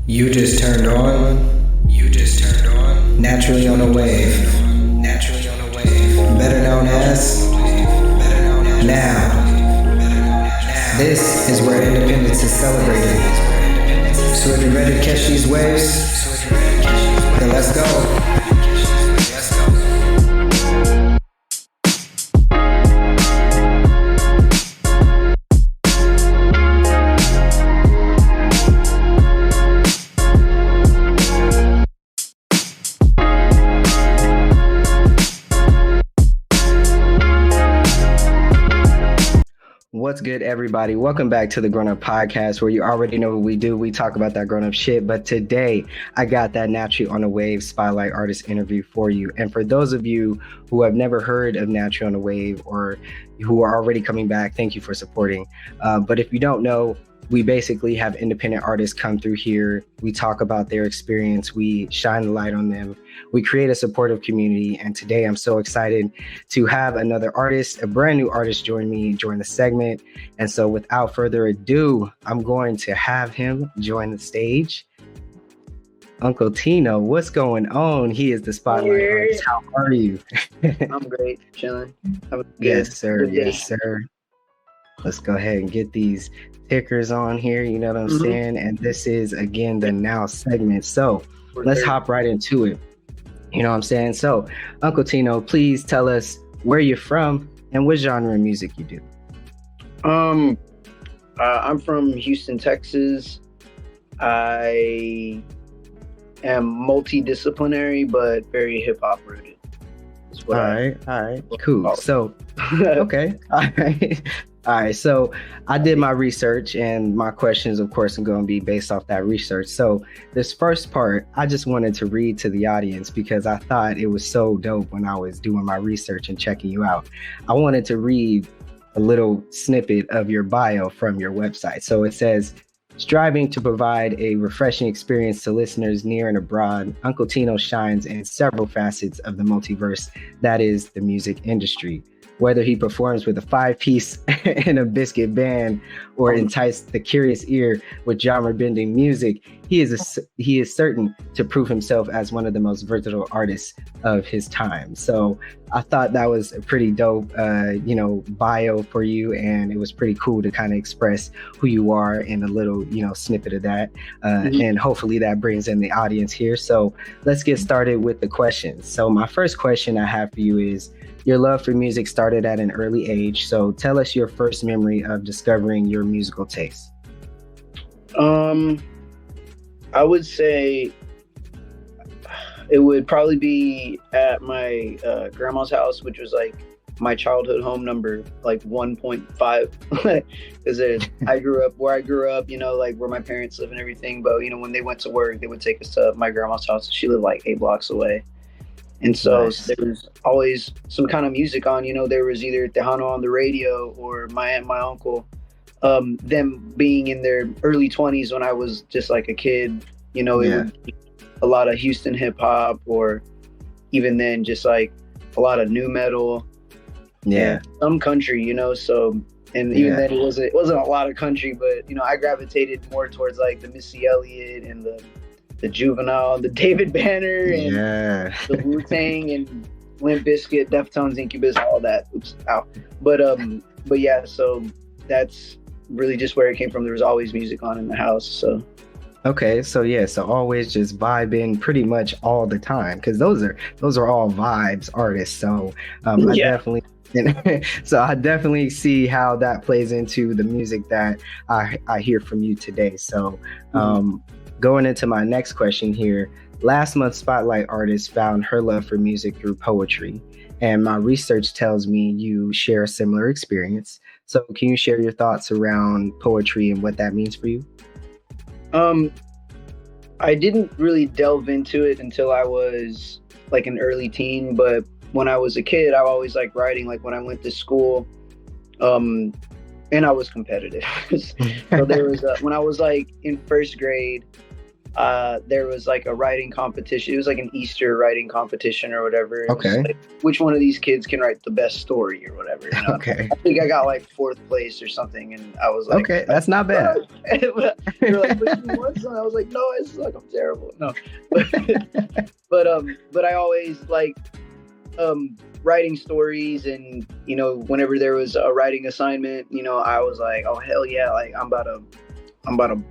You just turned on. You just turned on. Naturally on a wave. Naturally on a wave. Better known as. Now. This is where independence is celebrated. So if you're ready to catch these waves, then let's go. What's good, everybody? Welcome back to the Grown Up Podcast, where you already know what we do. We talk about that grown up shit. But today, I got that Naturally on a Wave Spotlight Artist interview for you. And for those of you who have never heard of Naturally on a Wave or who are already coming back, thank you for supporting. But if you don't know, we basically have independent artists come through here. We talk about their experience. We shine the light on them. We create a supportive community. And today I'm so excited to have another artist, a brand new artist, join the segment. And so without further ado, I'm going to have him join the stage. Uncle Tino, what's going on? He is the Spotlight artist. How are you? I'm great, chilling. Yes, sir. Yes, sir. Let's go ahead and get these tickers on here. You know what I'm saying? And this is, again, the Now segment. So let's hop right into it. You know what I'm saying? So, Uncle Tino, please tell us where you're from and what genre of music you do. I'm from Houston, Texas. I am multidisciplinary, but very hip hop rooted. All right, cool. So, okay, all right. So I did my research, and my questions, of course, are going to be based off that research. So this first part, I just wanted to read to the audience because I thought it was so dope when I was doing my research and checking you out. I wanted to read a little snippet of your bio from your website. So it says, striving to provide a refreshing experience to listeners near and abroad, Uncle Tino shines in several facets of the multiverse that is the music industry. Whether he performs with a 5-piece and a biscuit band or entice the curious ear with genre-bending music, he is certain to prove himself as one of the most versatile artists of his time. So I thought that was a pretty dope, bio for you, and it was pretty cool to kind of express who you are in a little, snippet of that, and hopefully that brings in the audience here. So let's get started with the questions. So my first question I have for you is, your love for music started at an early age. So tell us your first memory of discovering your musical taste. I would say it would probably be at my grandma's house, which was like my childhood home number, like 1.5. Because I grew up where I grew up, like where my parents live and everything. But, when they went to work, they would take us to my grandma's house. She lived like 8 blocks away. And so There was always some kind of music on, there was either Tejano on the radio or my aunt, my uncle, them being in their early 20s when I was just like a kid, it would be a lot of Houston hip hop, or even then just like a lot of nu metal, some country, so, and even then it wasn't a lot of country, but, I gravitated more towards like the Missy Elliott and the Juvenile, the David Banner, and the Wu-Tang and Limp Bizkit, Deftones, Incubus, all that. But yeah, so that's really just where it came from. There was always music on in the house. So okay, so always just vibing pretty much all the time, because those are all vibes artists. So I definitely see how that plays into the music that I hear from you today. So going into my next question here, last month's Spotlight artist found her love for music through poetry, and my research tells me you share a similar experience. So can you share your thoughts around poetry and what that means for you? I didn't really delve into it until I was like an early teen, but when I was a kid, I always liked writing. Like when I went to school, and I was competitive. So there was when I was like in first grade, there was like a writing competition. It was like an Easter writing competition or whatever. It Okay. was like, which one of these kids can write the best story or whatever, you know? Okay. I think I got like 4th place or something, and I was like, Okay, that's not bad. They're like, but you won some? I was like, no, I suck, I'm terrible. No. But I always like writing stories, and you know, whenever there was a writing assignment, you know, I was like, oh hell yeah, like I'm about to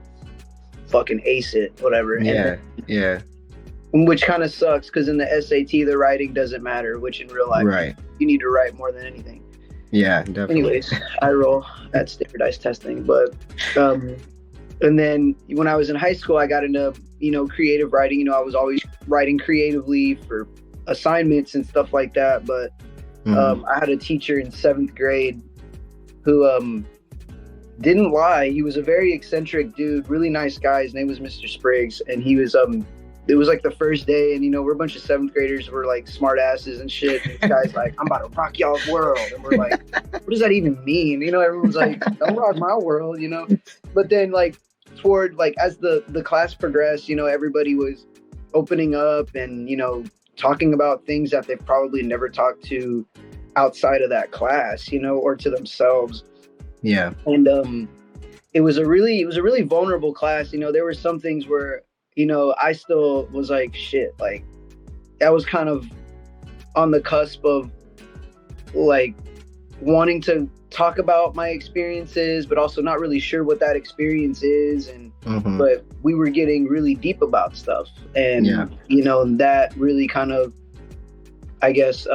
fucking ace it, whatever. Yeah, yeah. Which kind of sucks because in the SAT the writing doesn't matter, which in real life, Right. you need to write more than anything. Yeah, definitely. Anyways, I roll at standardized testing, but and then when I was in high school, I got into, you know, creative writing. You know, I was always writing creatively for assignments and stuff like that. But I had a teacher in 7th grade who didn't lie. He was a very eccentric dude, really nice guy. His name was Mr. Spriggs, and he was it was like the first day, and you know, we're a bunch of 7th graders, we're like smart asses and shit, and this guy's like, I'm about to rock y'all's world, and we're like, what does that even mean? You know, everyone's like, don't rock my world, you know. But then like toward like as the class progressed, you know, everybody was opening up and, you know, talking about things that they've probably never talked to outside of that class, you know, or to themselves. Yeah. And it was a really vulnerable class. You know, there were some things where, you know, I still was like, shit, like I was kind of on the cusp of like wanting to talk about my experiences, but also not really sure what that experience is. And but we were getting really deep about stuff, and you know, that really kind of, I guess,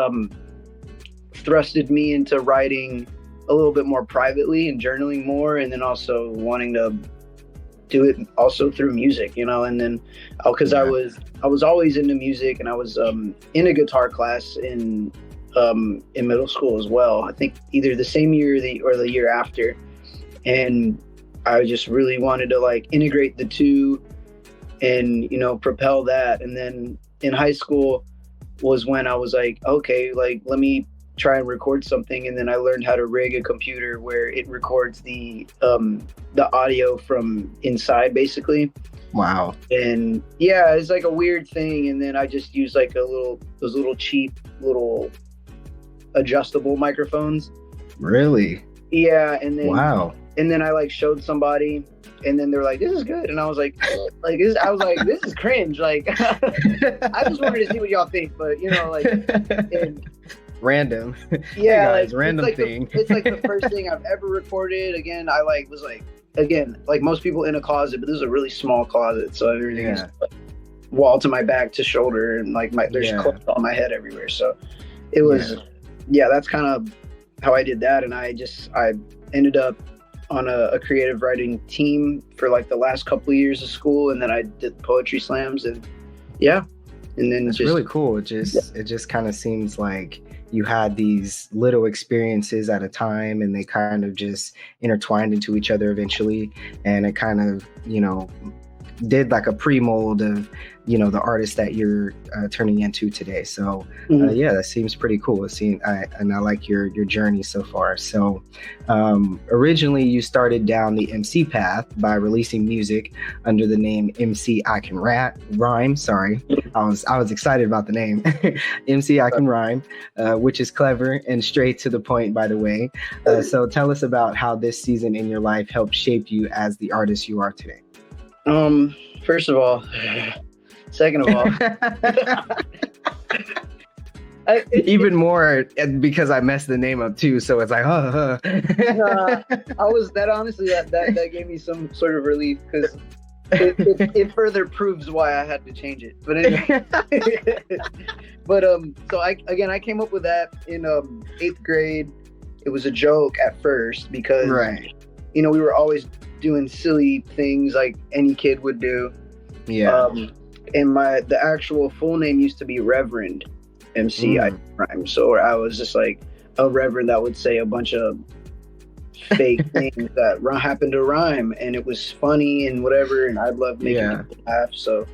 thrusted me into writing a little bit more privately and journaling more, and then also wanting to do it also through music, you know. And then because I was always into music, and I was in a guitar class in middle school as well. I think either the same year or the year after, and I just really wanted to like integrate the two and, you know, propel that. And then in high school was when I was like, okay, like let me try and record something. And then I learned how to rig a computer where it records the audio from inside, basically. Wow. And yeah, it's like a weird thing. And then I just used like those little cheap little adjustable microphones. Really? Yeah. And then wow. And then I like showed somebody, and then they're like, this is good. And I was like, I was like, this is cringe. Like, I just wanted to see what y'all think, but you know, like, and, random. Yeah, hey guys, like, random it's like thing. It's like the first thing I've ever recorded. Again, I like was like, again, like most people in a closet, but this is a really small closet, so everything is like, wall to my back to shoulder, and like there's clothes on my head everywhere. So it was, that's kind of how I did that. And I ended up on a creative writing team for like the last couple of years of school, and then I did poetry slams, and then it's really cool. It just kind of seems like you had these little experiences at a time, and they kind of just intertwined into each other eventually, and it kind of, you know, did like a pre-mold of, you know, the artist that you're turning into today. So that seems pretty cool. I like your journey so far. So originally you started down the MC path by releasing music under the name MC I Can Rhyme. Sorry, I was excited about the name. MC I Can Rhyme, which is clever and straight to the point, by the way. So tell us about how this season in your life helped shape you as the artist you are today. First of all, second of all, even more because I messed the name up too, so it's like, that gave me some sort of relief, because it further proves why I had to change it. But anyway, so I came up with that in 8th grade. It was a joke at first because you know, we were always doing silly things like any kid would do. And the actual full name used to be Reverend MC I Rhyme. So I was just like a reverend that would say a bunch of fake things that happened to rhyme, and it was funny and whatever, and I'd love making people laugh. So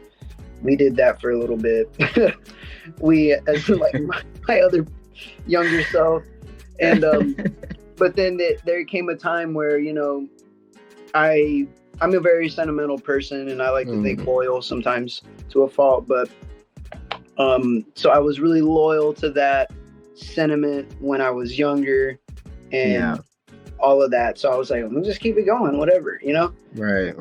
we did that for a little bit. We, as like my other younger self, and but then there came a time where, you know, I I'm a very sentimental person, and I like to think loyal sometimes to a fault. But so I was really loyal to that sentiment when I was younger, and all of that. So I was like, let's just keep it going, whatever, you know? Right.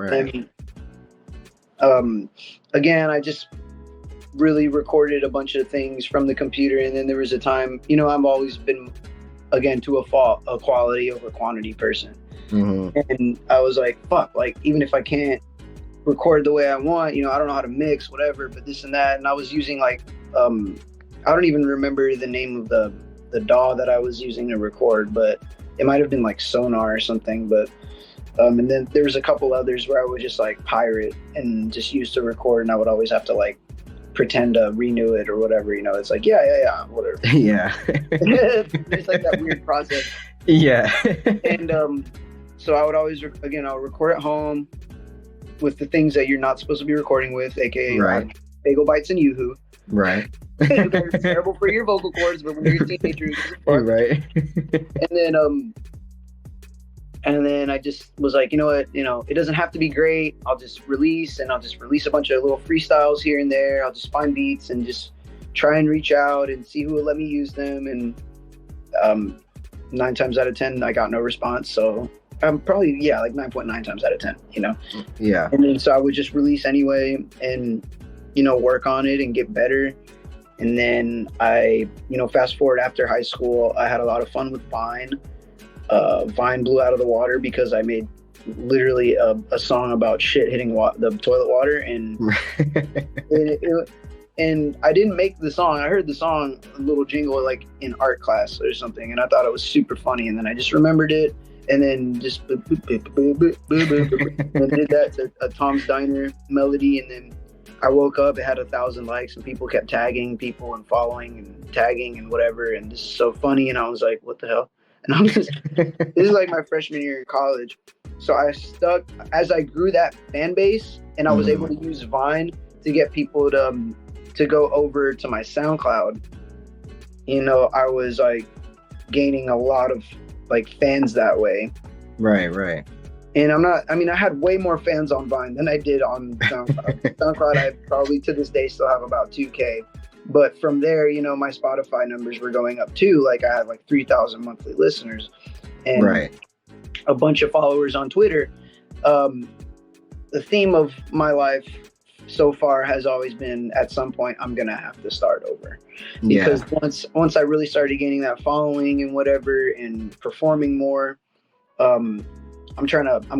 And again, I just really recorded a bunch of things from the computer, and then there was a time, you know, I've always been, again, to a fault, a quality over quantity person. And I was like, fuck, like, even if I can't record the way I want, you know, I don't know how to mix, whatever, but this and that. And I was using like, I don't even remember the name of the DAW that I was using to record, but it might have been like Sonar or something. But and then there was a couple others where I would just like pirate and just use to record, and I would always have to like pretend to renew it or whatever, you know. It's like yeah, whatever. It's like that weird process. And so I would always I'll record at home with the things that you're not supposed to be recording with, aka bagel bites and yoo-hoo. Right. It's terrible for your vocal cords, but when you're a teenager, it's fun. Right. And then I just was like, you know what, you know, it doesn't have to be great. I'll just release a bunch of little freestyles here and there. I'll just find beats and just try and reach out and see who will let me use them. And 9 times out of 10, I got no response. So I'm probably, like 9.9 times out of 10, you know? Yeah. And then so I would just release anyway and, you know, work on it and get better. And then I, you know, fast forward after high school, I had a lot of fun with Vine. Vine blew out of the water because I made literally a song about shit hitting the toilet water. And and I didn't make the song. I heard the song, a little jingle, like in art class or something, and I thought it was super funny. And then I just remembered it, and then just and did that to a Tom's Diner melody. And then I woke up, it had 1,000 likes, and people kept tagging people and following and tagging and whatever. And this is so funny. And I was like, what the hell? And I'm just, this is like my freshman year in college. So I stuck, as I grew that fan base, and I was able to use Vine to get people to go over to my SoundCloud. You know, I was like gaining a lot of like fans that way. Right. And I had way more fans on Vine than I did on SoundCloud. SoundCloud, I probably to this day still have about 2K. But from there, you know, my Spotify numbers were going up too. Like I had like 3,000 monthly listeners and a bunch of followers on Twitter. The theme of my life so far has always been, at some point, I'm going to have to start over. Because once I really started gaining that following and whatever and performing more, I'm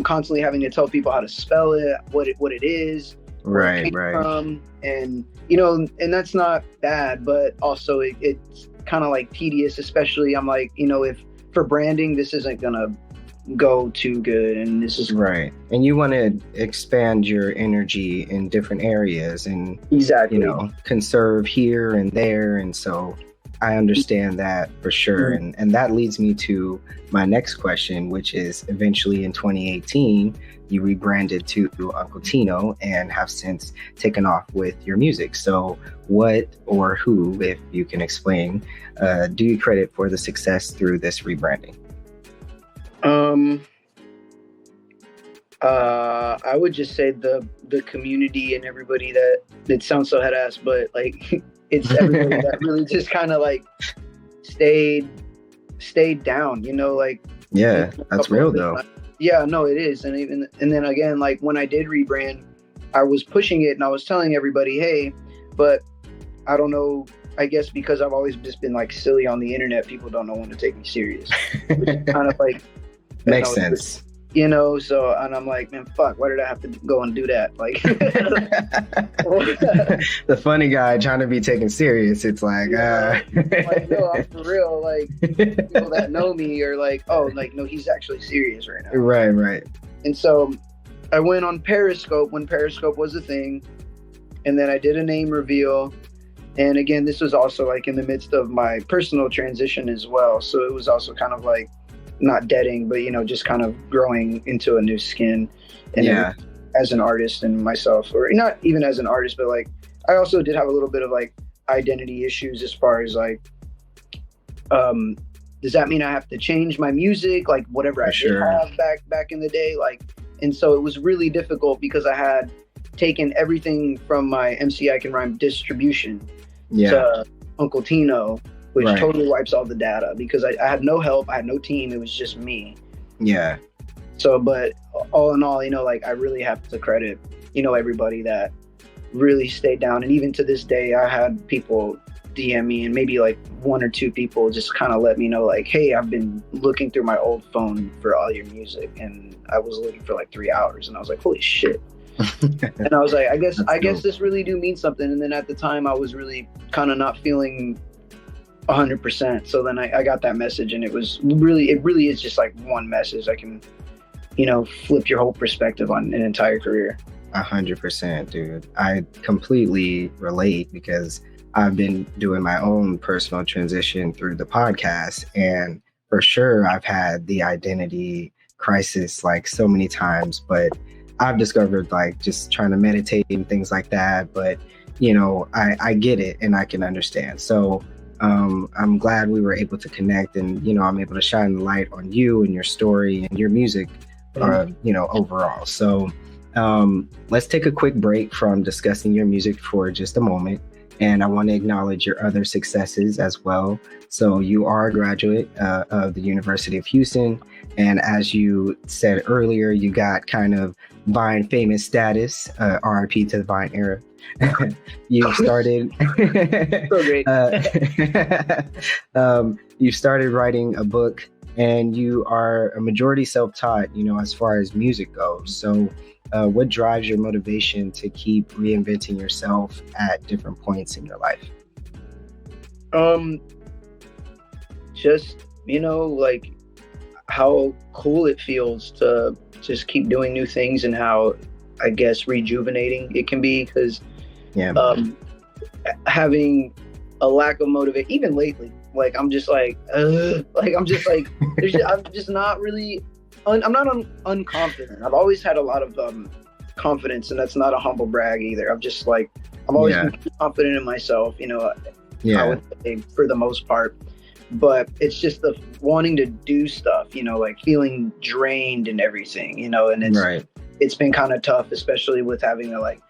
constantly having to tell people how to spell it, what it is. Right. And, you know, and that's not bad, but also it's kind of like tedious, especially I'm like, you know, if for branding, this isn't going to go too good. And this is right. And you want to expand your energy in different areas and, exactly, you know, conserve here and there. And so I understand that for sure. And that leads me to my next question, which is eventually in 2018, you rebranded to Uncle Tino and have since taken off with your music. So what or who, if you can explain, do you credit for the success through this rebranding? I would just say the community and everybody that, it sounds so head ass, but like it's everybody that really just kind of like stayed down, you know, like, yeah, that's real though. Yeah, no, it is. And then again, like when I did rebrand, I was pushing it and I was telling everybody, hey, but I don't know, I guess because I've always just been like silly on the internet, people don't know when to take me serious. Which is kind of like makes sense. You know, so, and I'm like, man, fuck, why did I have to go and do that? Like, the funny guy trying to be taken serious. It's like, like, no, I'm for real. Like, people that know me are like, oh, like, no, he's actually serious right now. Right. And so I went on Periscope when Periscope was a thing. And then I did a name reveal. And again, this was also like in the midst of my personal transition as well. So it was also kind of like, not deading, but, you know, just kind of growing into a new skin. And as an artist and myself, or not even as an artist, but like, I also did have a little bit of like identity issues as far as like, does that mean I have to change my music? Like whatever I did have back in the day, like, And so it was really difficult because I had taken everything from my MC I Can Rhyme distribution to Uncle Tino, which totally wipes all the data because I had no help. I had no team. It was just me. Yeah. So, but all in all, like I really have to credit, everybody that really stayed down. And even to this day, I had people DM me, and maybe like one or two people just kind of let me know, like, hey, I've been looking through my old phone for all your music, and I was looking for like 3 hours, and I was like, holy shit. And I was like, I guess this really do mean something. And then at the time I was really kind of not feeling 100%. So then I got that message, and it really is just like one message that can, flip your whole perspective on an entire career. 100%, dude. I completely relate because I've been doing my own personal transition through the podcast, and for sure I've had the identity crisis like so many times, but I've discovered like just trying to meditate and things like that. But, I get it and I can understand. So I'm glad we were able to connect, and, I'm able to shine the light on you and your story and your music, overall. So let's take a quick break from discussing your music for just a moment. And I want to acknowledge your other successes as well. So you are a graduate of the University of Houston. And as you said earlier, you got kind of Vine famous status, RIP to the Vine era. You started, so great. You started writing a book, and you are a majority self-taught, as far as music goes. So what drives your motivation to keep reinventing yourself at different points in your life? Just, like how cool it feels to just keep doing new things, and how, I guess, rejuvenating it can be, because having a lack of motivation, even lately, like I'm just like I'm just not really I'm not unconfident. I've always had a lot of confidence, and that's not a humble brag either. I'm just like, I've always been confident in myself, I would say, for the most part. But it's just the wanting to do stuff, like feeling drained and everything, and it's been kind of tough, especially with having to like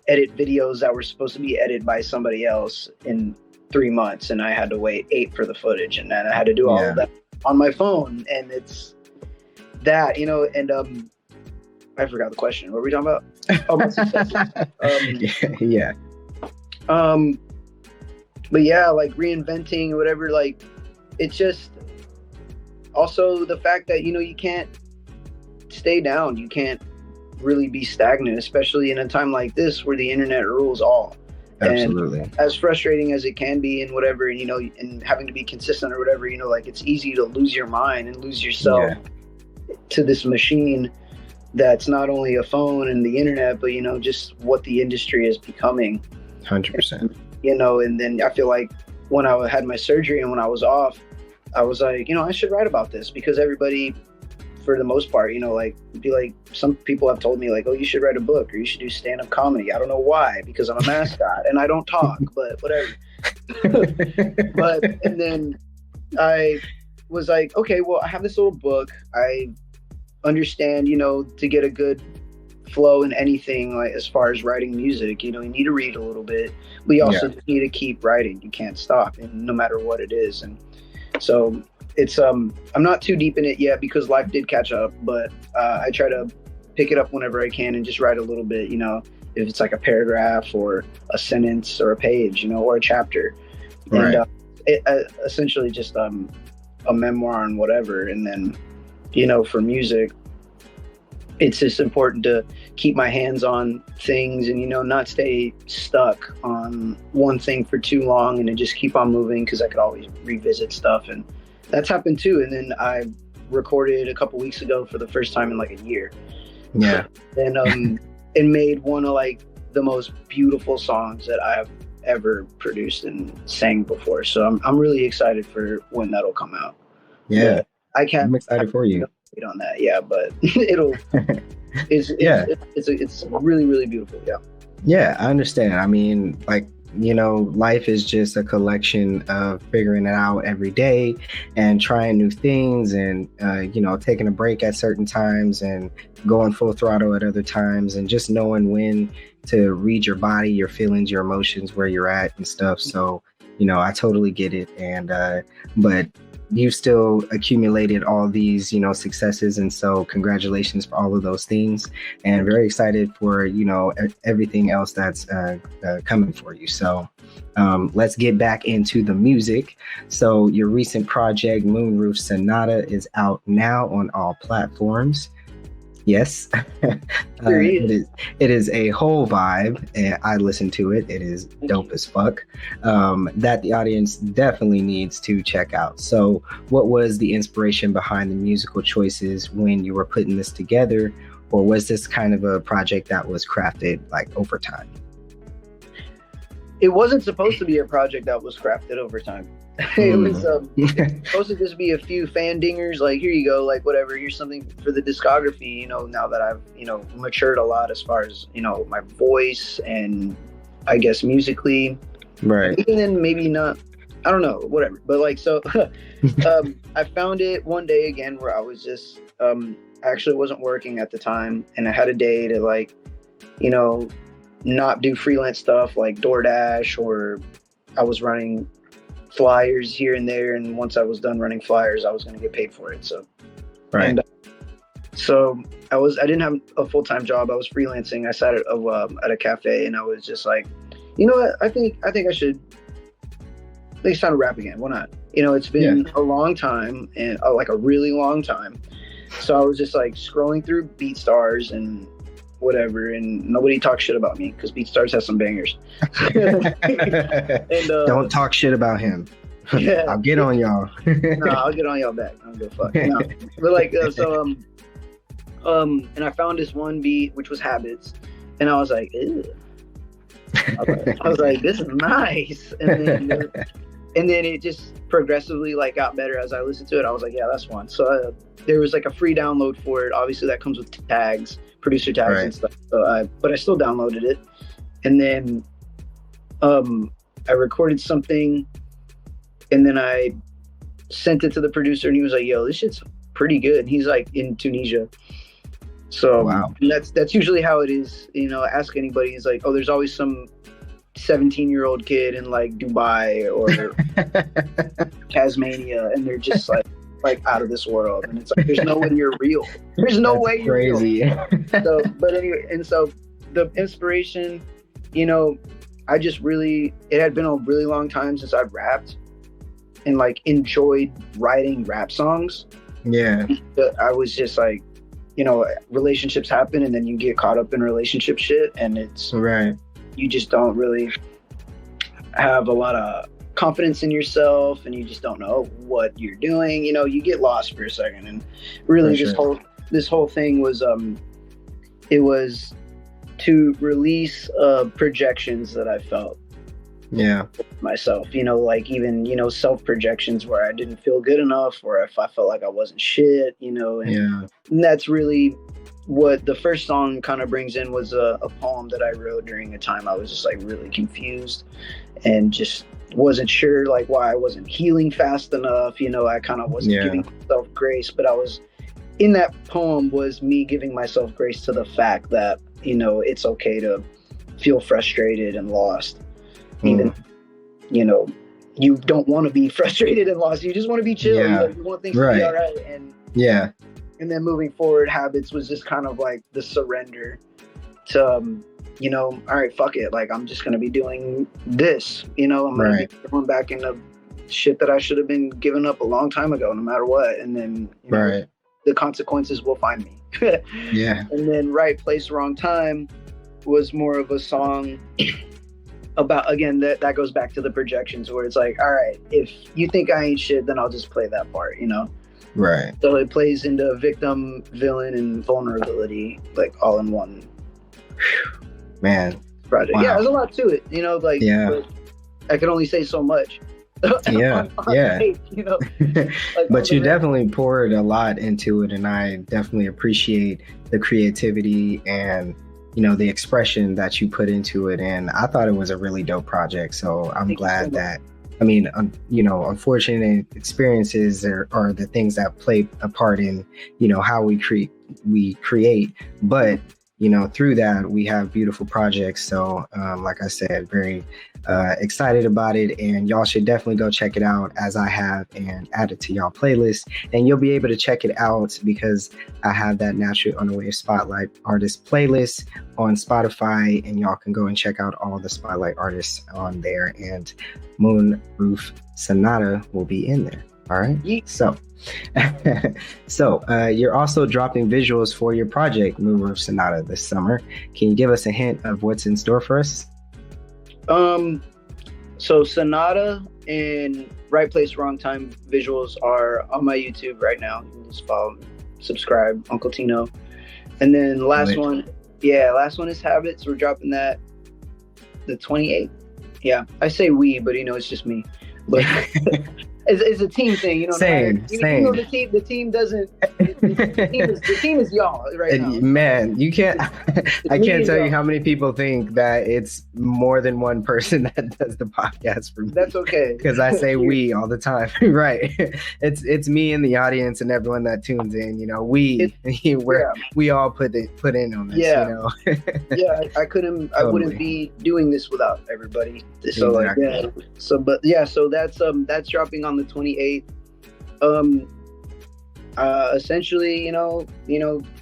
edit videos that were supposed to be edited by somebody else in 3 months, and I had to wait 8 for the footage, and then I had to do all of that on my phone, and it's that, and I forgot the question. What were we talking about? Oh, my successes. But yeah, like reinventing or whatever, like it's just also the fact that, you can't stay down. You can't really be stagnant, especially in a time like this where the internet rules all. Absolutely. And as frustrating as it can be and whatever, and, and having to be consistent or whatever, like it's easy to lose your mind and lose yourself to this machine that's not only a phone and the internet, but, just what the industry is becoming. 100%. And then I feel like when I had my surgery and when I was off, I was like, I should write about this, because everybody, for the most part, some people have told me like, oh, you should write a book or you should do stand-up comedy. I don't know why, because I'm a mascot and I don't talk, but whatever. And then I was like, okay, well, I have this little book. I understand, to get a good flow in anything, like as far as writing music, you need to read a little bit. We also need to keep writing. You can't stop, and no matter what it is. And so it's I'm not too deep in it yet because life did catch up, but I try to pick it up whenever I can and just write a little bit, if it's like a paragraph or a sentence or a page, or a chapter. And it essentially just a memoir and whatever. And then, for music, it's just important to keep my hands on things and, not stay stuck on one thing for too long, and then just keep on moving, because I could always revisit stuff. And that's happened too. And then I recorded a couple weeks ago for the first time in like a year. Yeah. And and made one of like the most beautiful songs that I've ever produced and sang before. So I'm really excited for when that'll come out. Yeah. I'm excited for you. On that, but it's really, really beautiful. I understand. I mean, like you know, life is just a collection of figuring it out every day and trying new things and, you know, taking a break at certain times and going full throttle at other times, and just knowing when to read your body, your feelings, your emotions, where you're at and stuff. So, you know, I totally get it. And, but you've still accumulated all these, you know, successes. And so congratulations for all of those things, and very excited for, you know, everything else that's coming for you. So let's get back into the music. So your recent project, Moonroof Sonata, is out now on all platforms. Yes. It is a whole vibe, and I listened to it. It is dope as fuck, that the audience definitely needs to check out. So what was the inspiration behind the musical choices when you were putting this together, or was this kind of a project that was crafted like over time? It wasn't supposed to be a project that was crafted over time. It was supposed to just be a few fan dingers, like, here you go, like, whatever, here's something for the discography, you know, now that I've, you know, matured a lot as far as, you know, my voice and I guess musically. Right. And then maybe not, I don't know, whatever. But like, so I found it one day again where I was just, I actually wasn't working at the time, and I had a day to, like, you know, not do freelance stuff like DoorDash, or I was running flyers here and there, and once I was done running flyers, I was going to get paid for it. So, right. And, so I didn't have a full-time job. I was freelancing. I sat at a cafe, and I was just like, you know what? I think I should. It's time to rap again. Why not? You know, it's been a long time, and like a really long time. So I was just like scrolling through BeatStars and whatever, and nobody talks shit about me because BeatStars has some bangers. And, don't talk shit about him. Yeah. I'll get on y'all. No, I'll get on y'all back. I don't give a fuck. No. But like, and I found this one beat which was Habits, and I was like, ew. I was like, this is nice. And then it just progressively like got better as I listened to it. I was like, yeah, that's one. So there was like a free download for it. Obviously that comes with tags, producer tags and stuff. So but I still downloaded it. And then I recorded something, and then I sent it to the producer, and he was like, yo, this shit's pretty good. And he's like in Tunisia. So wow. That's usually how it is. You know, ask anybody. He's like, oh, there's always some 17-year-old kid in like Dubai or Tasmania, and they're just like out of this world. And it's like, there's no way you're real. There's no way you're crazy. Real. So, but anyway, and so the inspiration, you know, it had been a really long time since I'd rapped and like enjoyed writing rap songs. Yeah. But I was just like, you know, relationships happen, and then you get caught up in relationship shit, and it's right. You just don't really have a lot of confidence in yourself, and you just don't know what you're doing. You know, you get lost for a second, and really this whole thing was it was to release projections that I felt myself, you know, like even, you know, self projections where I didn't feel good enough, or if I felt like I wasn't shit, you know, and that's really what the first song kind of brings in, was a poem that I wrote during a time I was just like really confused and just wasn't sure like why I wasn't healing fast enough. You know, I kind of wasn't giving myself grace, but I was in that poem was me giving myself grace to the fact that, you know, it's okay to feel frustrated and lost. Even, you know, you don't want to be frustrated and lost. You just want to be chill. You want things to be all right. And then moving forward, Habits was just kind of like the surrender to, you know, all right, fuck it. Like, I'm just going to be doing this, you know, I'm going to be going back into shit that I should have been giving up a long time ago, no matter what. And then, you know, the consequences will find me. And then Right Place, Wrong Time was more of a song about, again, that goes back to the projections, where it's like, all right, if you think I ain't shit, then I'll just play that part, you know? Right. So it plays into victim, villain, and vulnerability, like all in one. Man. Project. Wow. Yeah, there's a lot to it, you know, like, I can only say so much. on tape, you know? Like, but you definitely poured a lot into it, and I definitely appreciate the creativity and, the expression that you put into it. And I thought it was a really dope project. So I'm glad that, unfortunate experiences are the things that play a part in, how we create. But, through that, we have beautiful projects. So like I said, very excited about it. And y'all should definitely go check it out, as I have, and add it to y'all playlist. And you'll be able to check it out because I have that Naturally Unaware Spotlight Artist playlist on Spotify, and y'all can go and check out all the Spotlight artists on there. And Moonroof Sonata will be in there. All right. Yeah. So you're also dropping visuals for your project, Moonroof Sonata, this summer. Can you give us a hint of what's in store for us? So Sonata and Right Place, Wrong Time visuals are on my YouTube right now. You can just follow me, subscribe, Uncle Tino. And then last one is Habits. We're dropping that the 28th. Yeah, I say we, but it's just me. But it's a team thing, Same. The team doesn't. The team is y'all right now. Man, you can't. I can't tell you how many people think that it's more than one person that does the podcast for me. That's okay, because I say we all the time. Right? It's me and the audience and everyone that tunes in. We all put in on this. Yeah. I wouldn't be doing this without everybody. So exactly. So that's dropping on the 28th. Essentially,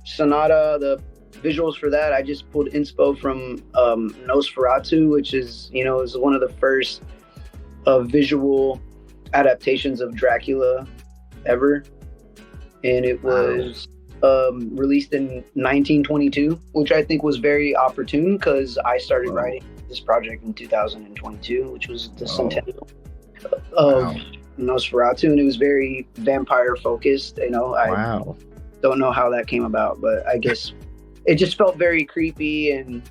Sonata, the visuals for that, I just pulled inspo from Nosferatu, which is one of the first visual adaptations of Dracula ever, and it was released in 1922, which I think was very opportune because I started writing this project in 2022, which was the centennial of Nosferatu, and it was very vampire focused. I don't know how that came about, but I guess it just felt very creepy and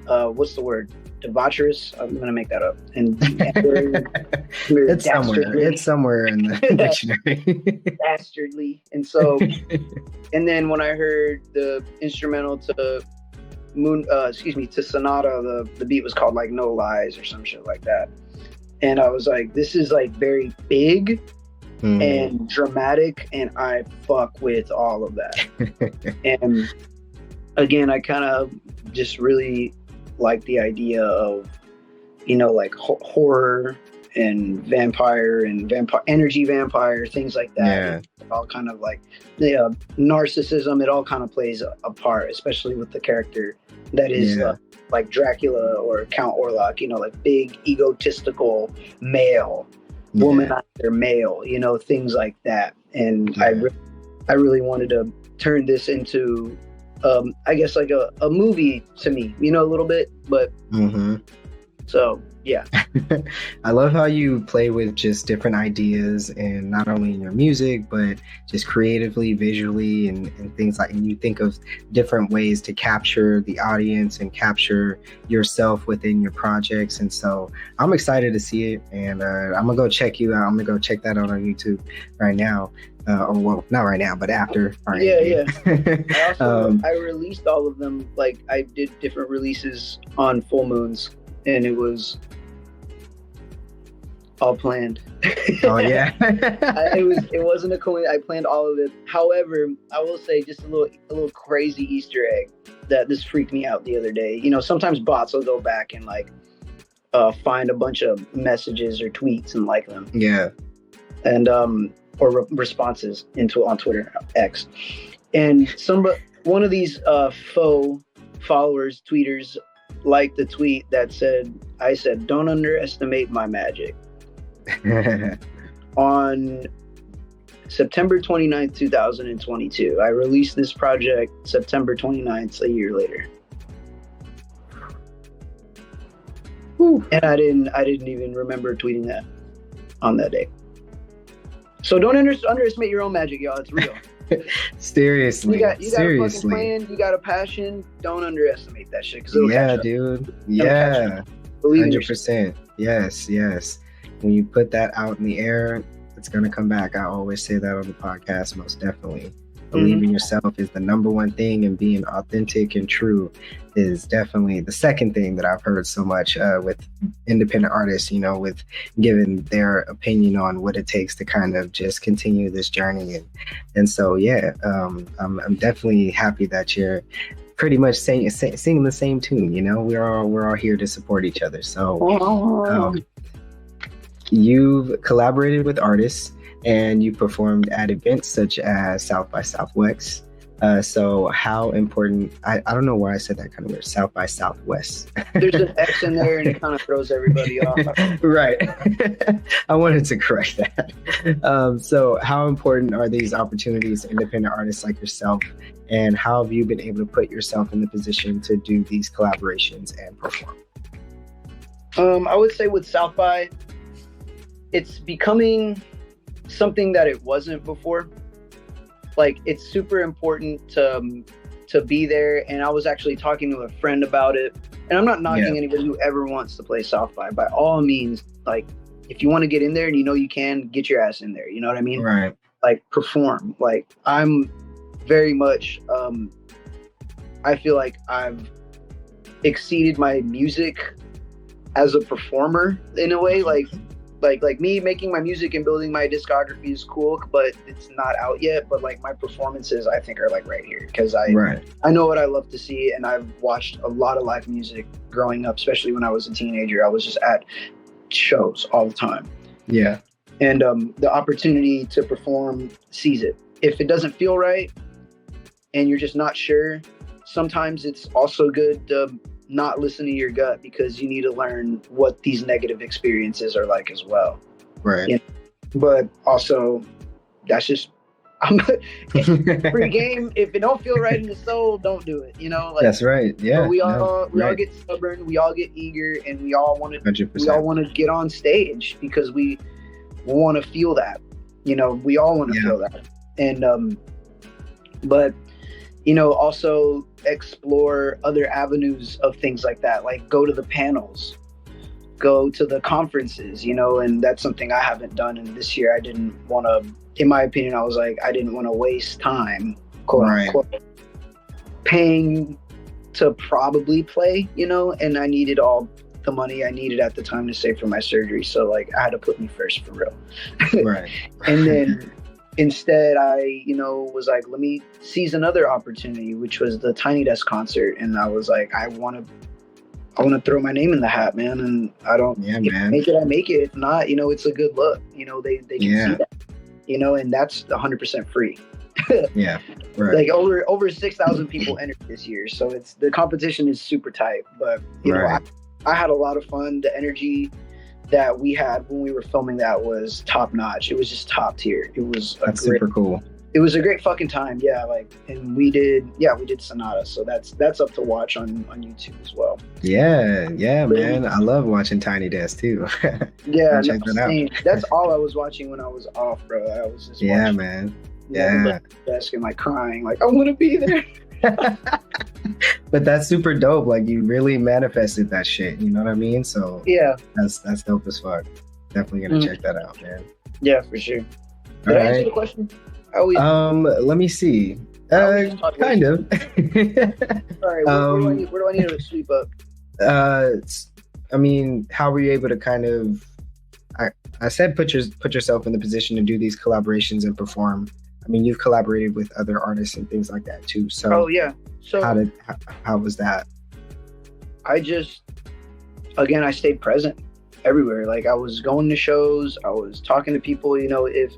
what's the word? Debaucherous. I'm gonna make that up. And it's somewhere in the dictionary. Dastardly. And so, and then when I heard the instrumental to Sonata, the beat was called like No Lies or some shit like that. And I was like, this is like very big and dramatic, and I fuck with all of that. And again, I kind of just really like the idea of, like horror and vampire energy vampire, things like that. Yeah. All kind of like narcissism. It all kind of plays a part, especially with the character that is like Dracula or Count Orlok, like big egotistical male, womanizer male, things like that. And I really wanted to turn this into, I guess like a movie to me, a little bit, but so yeah. I love how you play with just different ideas, and not only in your music, but just creatively, visually, and things like, and you think of different ways to capture the audience and capture yourself within your projects. And so I'm excited to see it, and I'm gonna go check you out. I'm gonna go check that out on YouTube right now. Not right now, but after. Yeah. I released all of them. Like I did different releases on full moons, and it was all planned. Oh yeah. It wasn't a coincidence. I planned all of it. However, I will say just a little crazy Easter egg that this freaked me out the other day. Sometimes bots will go back and like find a bunch of messages or tweets and like them. Yeah. And or responses on Twitter X. And one of these faux followers, tweeters, liked the tweet that I said, "Don't underestimate my magic." On September 29th, 2022, I released this project September 29th, a year later. Whew. And I didn't even remember tweeting that on that day. So don't underestimate your own magic, y'all. It's real. Seriously. You got a fucking plan, you got a passion. Don't underestimate that shit. Dude. Yeah. 100%. Yes. When you put that out in the air, it's going to come back. I always say that on the podcast, most definitely. believing in yourself is the number one thing, and being authentic and true is definitely the second thing that I've heard so much with independent artists, you know, with giving their opinion on what it takes to kind of just continue this journey. And so, yeah, I'm definitely happy that you're pretty much singing the same tune. You know, we're all here to support each other. So you've collaborated with artists and you performed at events such as South by Southwest. So how important, I don't know why I said that kind of weird, South by Southwest. There's an X in there and it kind of throws everybody off. Right. I wanted to correct that. So how important are these opportunities to independent artists like yourself? And how have you been able to put yourself in the position to do these collaborations and perform? I would say with South by, it's becoming something that it wasn't before. Like, it's super important to be there. And I was actually talking to a friend about it. And I'm not knocking anybody who ever wants to play South by all means. Like, if you want to get in there and you know you can, get your ass in there. You know what I mean? Right. Like, perform. Like, I'm very much, I feel like I've exceeded my music as a performer in a way. Like me making my music and building my discography is cool, but it's not out yet. But like my performances, I think, are like right here, because I know what I love to see, and I've watched a lot of live music growing up, especially when I was a teenager. I was just at shows all the time. Yeah. And the opportunity to perform sees it. If it doesn't feel right and you're just not sure, sometimes it's also good to not listen to your gut, because you need to learn what these negative experiences are like as well. Right. You know? But also, that's just, I'm free game. If it don't feel right in the soul, don't do it. You know, like, that's right. Yeah. We all get stubborn. We all get eager, and we all want to get on stage because we want to feel that. You know, we all want to feel that. And but you know, also explore other avenues of things like that. Like, go to the panels, go to the conferences, you know, and that's something I haven't done. And this year I didn't want to, in my opinion, I was like, I didn't want to waste time, quote unquote, paying to probably play, you know, and I needed all the money I needed at the time to save for my surgery. So like, I had to put me first for real. Right. And then instead, I, you know, was like, let me seize another opportunity, which was the Tiny Desk concert. And I was like, I want to throw my name in the hat, man. And I don't make it, I make it. If not, you know, it's a good look. You know, they can see that, you know, and that's 100% free. Yeah. Right. Like over 6,000 people entered this year. So it's, the competition is super tight, but you know, I had a lot of fun. The energy that we had when we were filming that was top notch. It was just top tier. It was super cool. It was a great fucking time. Yeah. Like, and we did Sonata. So that's up to watch on YouTube as well. Yeah. Yeah, man. I love watching Tiny Desk too. Yeah. Check that out. That's all I was watching when I was off, bro. I was just watching, man. Yeah. Desk and like crying, like, I want to be there. But that's super dope. Like, you really manifested that shit. You know what I mean? So yeah, that's dope as fuck. Definitely gonna check that out, man. Yeah, for sure. Did I answer the question? Let me see. Kind of. All right. Where do I need to sweep up? I mean, how were you able to kind of? I said put yourself in the position to do these collaborations and perform. I mean, you've collaborated with other artists and things like that too. So So how was that? I stayed present everywhere. Like, I was going to shows, I was talking to people. You know, if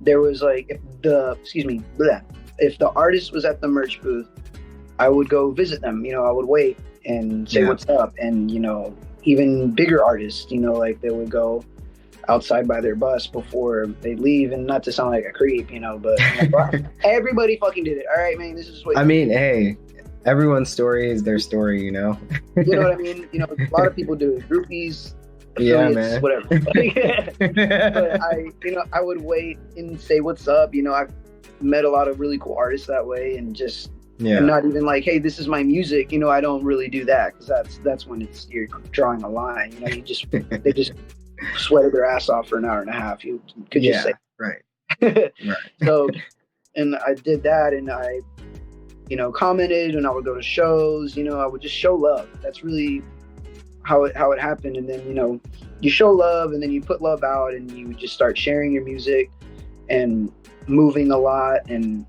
there was like, if the artist was at the merch booth, I would go visit them. You know, I would wait and say what's up. And you know, even bigger artists, you know, like they would go outside by their bus before they leave, and not to sound like a creep, you know, but everybody fucking did it. All right, man, this is what I mean. Hey, everyone's story is their story, you know. You know what I mean? You know, a lot of people do it. Groupies, man, whatever. But I would wait and say what's up. You know, I've met a lot of really cool artists that way, and just I'm not even like, hey, this is my music. You know, I don't really do that, because that's when you're drawing a line. You know, they just sweated their ass off for an hour and a half. You could just say right. So and I did that, and I, commented, and I would go to shows, I would just show love. That's really how it happened. And then, you show love, and then you put love out, and you just start sharing your music and moving a lot, and,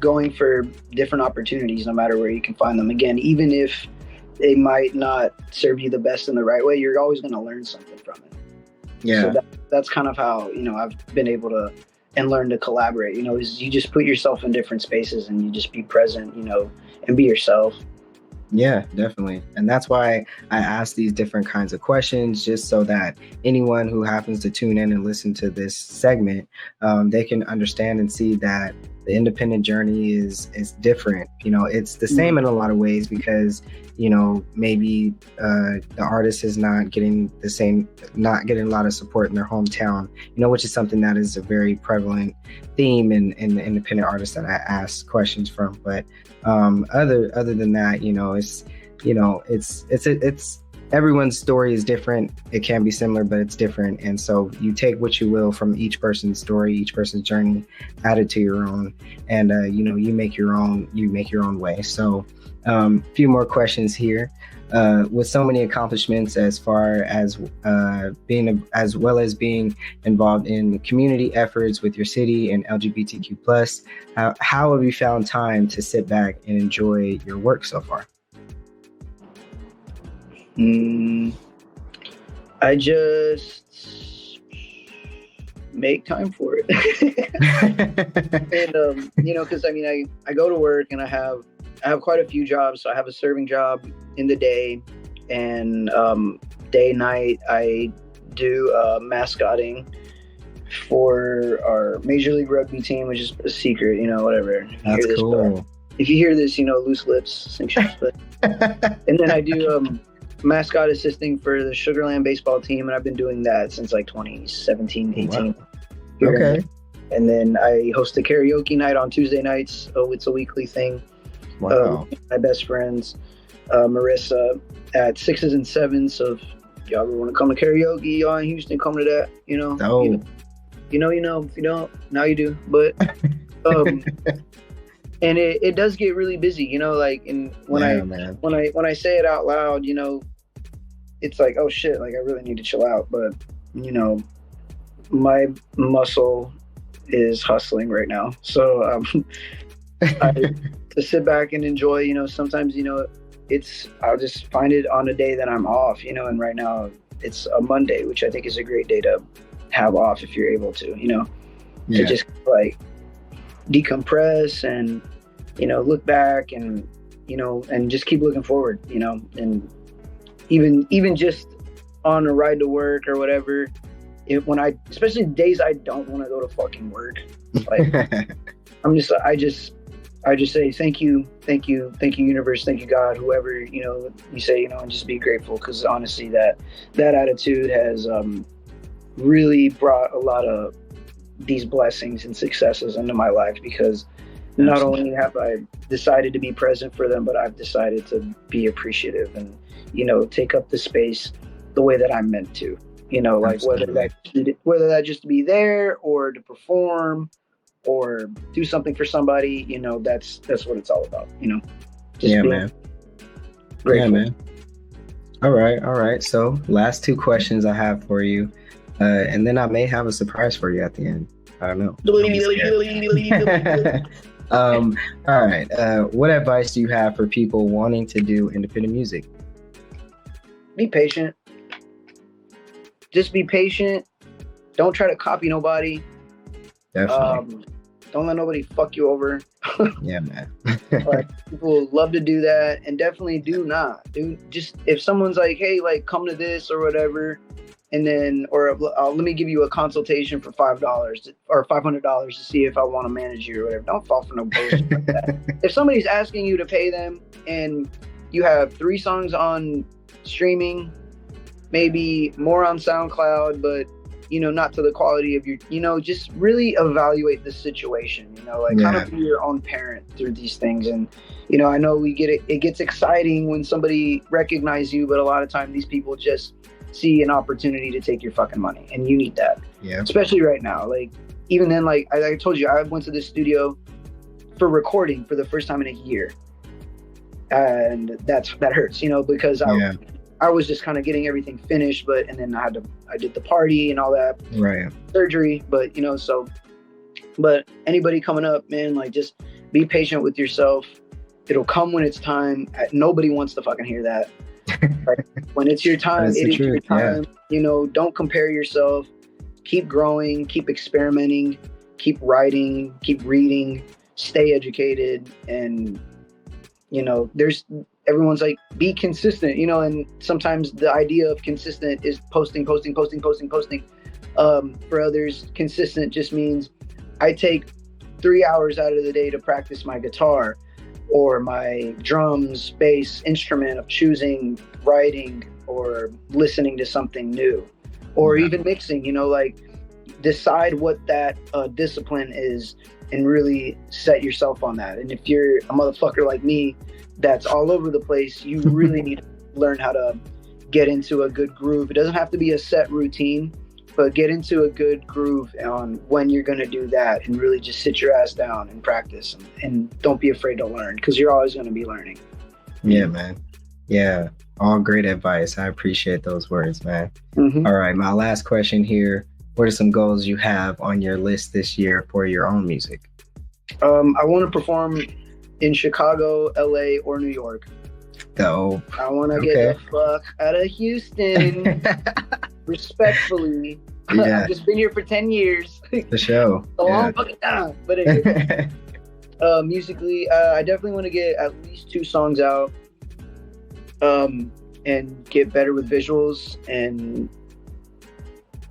going for different opportunities, no matter where you can find them. Again, even if they might not serve you the best in the right way, you're always going to learn something from it. Yeah. So that's kind of how, I've been able to and learn to collaborate, is you just put yourself in different spaces and you just be present, and be yourself. Yeah, definitely. And that's why I ask these different kinds of questions, just so that anyone who happens to tune in and listen to this segment, they can understand and see that the independent journey is different. It's the same in a lot of ways, because, maybe the artist is not getting a lot of support in their hometown, which is something that is a very prevalent theme in the independent artists that I ask questions from. But other than that, it's everyone's story is different. It can be similar, but it's different. And so you take what you will from each person's story, each person's journey, add it to your own, and you make your own way. So a few more questions here. With so many accomplishments as far as as well as being involved in community efforts with your city and LGBTQ+, how have you found time to sit back and enjoy your work so far? I just make time for it. And because I go to work, and I have quite a few jobs. So I have a serving job in the day, and day night I do mascotting for our Major League Rugby team, which is a secret, whatever. That's cool. If you hear this, loose lips, sink ships. But and then I do mascot assisting for the Sugarland baseball team, and I've been doing that since like 2017, 18. Wow. Okay. And then I host a karaoke night on Tuesday nights. Oh, it's a weekly thing. Wow. My best friends, Marissa, at Sixes and Sevens. So if y'all ever want to come to karaoke, y'all in Houston, come to that. Oh. If you don't, now you do. But and it does get really busy, and when I say it out loud, it's like, oh shit, like I really need to chill out. But my muscle is hustling right now, so to sit back and enjoy, sometimes I'll just find it on a day that I'm off, and right now it's a Monday, which I think is a great day to have off if you're able to, to just like decompress and look back and and just keep looking forward, and even just on a ride to work or whatever, especially days I don't want to go to fucking work, like I just say thank you universe, thank you God, whoever you say, and just be grateful, because honestly that attitude has really brought a lot of these blessings and successes into my life, because not only have I decided to be present for them, but I've decided to be appreciative and, take up the space the way that I'm meant to, like whether that just to be there or to perform or do something for somebody, that's what it's all about, just man. Grateful. Yeah, man. All right. So last two questions I have for you, and then I may have a surprise for you at the end. I don't know. All right. What advice do you have for people wanting to do independent music? Be patient. Just be patient. Don't try to copy nobody. Definitely. Don't let nobody fuck you over. Yeah, man. Like, people love to do that, and definitely do not. Just if someone's like, hey, like come to this or whatever, and then let me give you a consultation for $5 or $500 to see if I want to manage you or whatever. Don't fall for no bullshit like that. If somebody's asking you to pay them and you have 3 songs on streaming, maybe more on SoundCloud, but not to the quality of your, just really evaluate the situation, kind of be your own parent through these things. And, I know it gets exciting when somebody recognizes you, but a lot of time these people just see an opportunity to take your fucking money, and you need that. Yeah. Especially right now. Like, even then, like I told you, I went to the studio for recording for the first time in a year, and that hurts, you know, because I was just kind of getting everything finished, and then I did the party and all that, right, surgery, but you know, but anybody coming up, man, like just be patient with yourself. It'll come when it's time. Nobody wants to fucking hear that. Like, when it's your time, it is your time. Yeah. You know, don't compare yourself. Keep growing, keep experimenting, keep writing, keep reading, stay educated. And, you know, everyone's like, be consistent, you know, and sometimes the idea of consistent is posting. For others, consistent just means I take 3 hours out of the day to practice my guitar or my drums, bass, instrument of choosing, writing, or listening to something new, or even mixing, you know, like decide what that discipline is and really set yourself on that. And if you're a motherfucker like me that's all over the place, you really need to learn how to get into a good groove. It doesn't have to be a set routine, but get into a good groove on when you're going to do that, and really just sit your ass down and practice, and don't be afraid to learn, because you're always going to be learning. Yeah, man. Yeah. All great advice. I appreciate those words, man. Mm-hmm. All right. My last question here. What are some goals you have on your list this year for your own music? I want to perform in Chicago, LA, or New York. Dope. I want to get the fuck out of Houston. Respectfully. Yeah. I've just been here for 10 years. The show. A long fucking time. But anyway, musically, I definitely want to get at least 2 songs out, and get better with visuals. And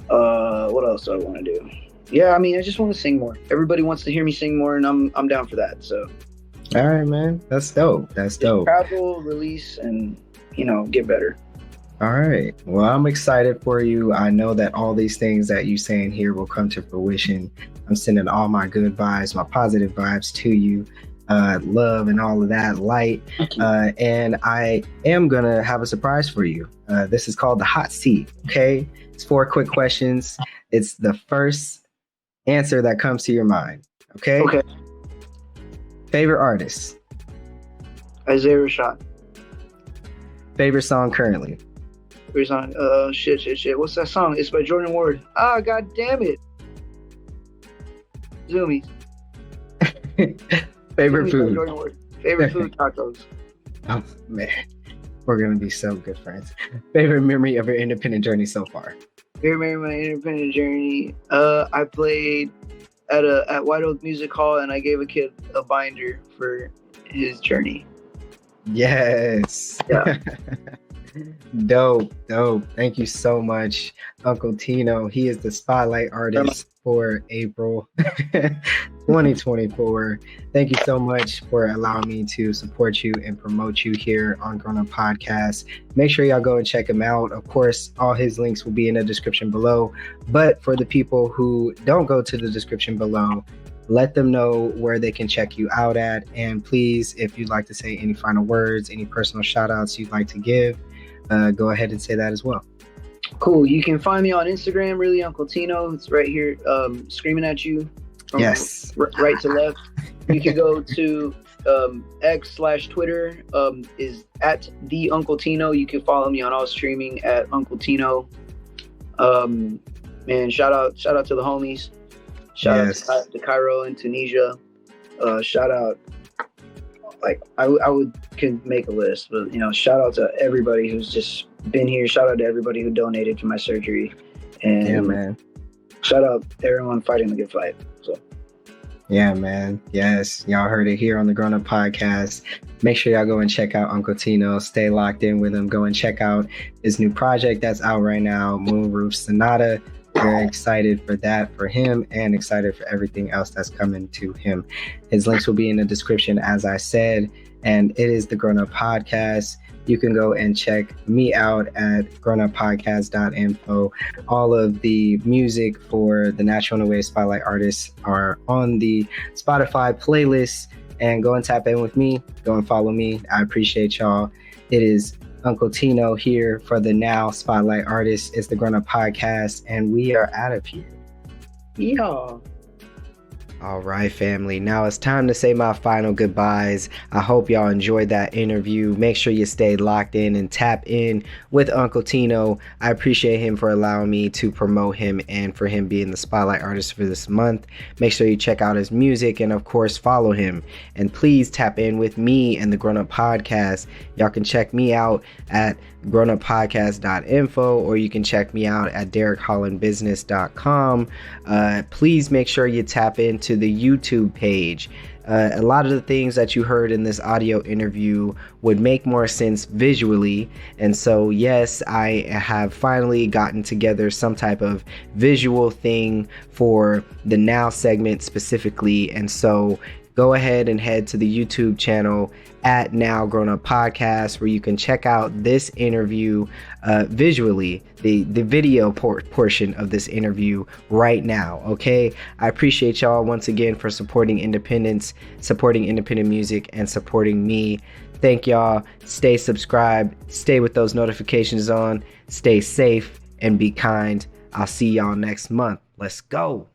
what else do I want to do? Yeah, I mean, I just want to sing more. Everybody wants to hear me sing more, and I'm down for that. So. All right, man. That's dope. That's dope. Travel, release, and, you know, get better. All right. Well, I'm excited for you. I know that all these things that you saying here will come to fruition. I'm sending all my good vibes, my positive vibes to you. Love and all of that, light. And I am going to have a surprise for you. This is called the hot seat. Okay. It's 4 quick questions. It's the first answer that comes to your mind. Okay. Okay. Favorite artist? Isaiah Rashad. Favorite song currently? Favorite song? Shit. What's that song? It's by Jordan Ward. Ah, god damn it. Zoomies. Favorite Zoomies food? by Jordan Ward. Favorite food? Tacos. Oh man, we're gonna be so good friends. Favorite memory of your independent journey so far? Favorite memory of my independent journey? I played at White Oak Music Hall, and I gave a kid a binder for his journey. Yes. Yeah. Dope. Thank you so much, Uncle Tino. He is the spotlight artist for April 2024. Thank you so much for allowing me to support you and promote you here on Grown Up Podcast. Make sure y'all go and check him out. Of course, all his links will be in the description below. But for the people who don't go to the description below, let them know where they can check you out at. And please, if you'd like to say any final words, any personal shout outs you'd like to give, go ahead and say that as well. Cool. You can find me on Instagram, really Uncle Tino. It's right here, screaming at you from right to left. You can go to X/Twitter, is at the Uncle Tino. You can follow me on all streaming at Uncle Tino. Man, shout out to the homies. Shout out to Cairo and Tunisia. Shout out, like I could make a list, but you know, shout out to everybody who's just been here. Shout out to everybody who donated to my surgery, and yeah, man. Shout out everyone fighting the good fight. So. Yeah, man. Yes, y'all heard it here on the Grown Up Podcast. Make sure y'all go and check out Uncle Tino. Stay locked in with him. Go and check out his new project that's out right now, Moonroof Sonata. Very excited for that for him, and excited for everything else that's coming to him. His links will be in the description, as I said, and it is the Grown Up Podcast. You can go and check me out at grownuppodcast.info. All of the music for the National N.O.W. Spotlight artists are on the Spotify playlist, and go and tap in with me. Go and follow me. I appreciate y'all. It is Uncle Tino here for the Now Spotlight Artists. It's the Grown Up Podcast, and we are out of here. Yeehaw. All right, family. Now it's time to say my final goodbyes. I hope y'all enjoyed that interview. Make sure you stay locked in and tap in with Uncle Tino. I appreciate him for allowing me to promote him and for him being the spotlight artist for this month. Make sure you check out his music and, of course, follow him. And please tap in with me and the Grown Up Podcast. Y'all can check me out at grownuppodcast.info, or you can check me out at DerekHollandBusiness.com. Please make sure you tap into the YouTube page. A lot of the things that you heard in this audio interview would make more sense visually. And so, yes, I have finally gotten together some type of visual thing for the Now segment specifically. And so go ahead and head to the YouTube channel at Now Grown Up Podcast, where you can check out this interview visually, the video portion of this interview right now. Okay, I appreciate y'all once again for supporting independence, supporting independent music, and supporting me. Thank y'all. Stay subscribed, stay with those notifications on, stay safe, and be kind. I'll see y'all next month. Let's go.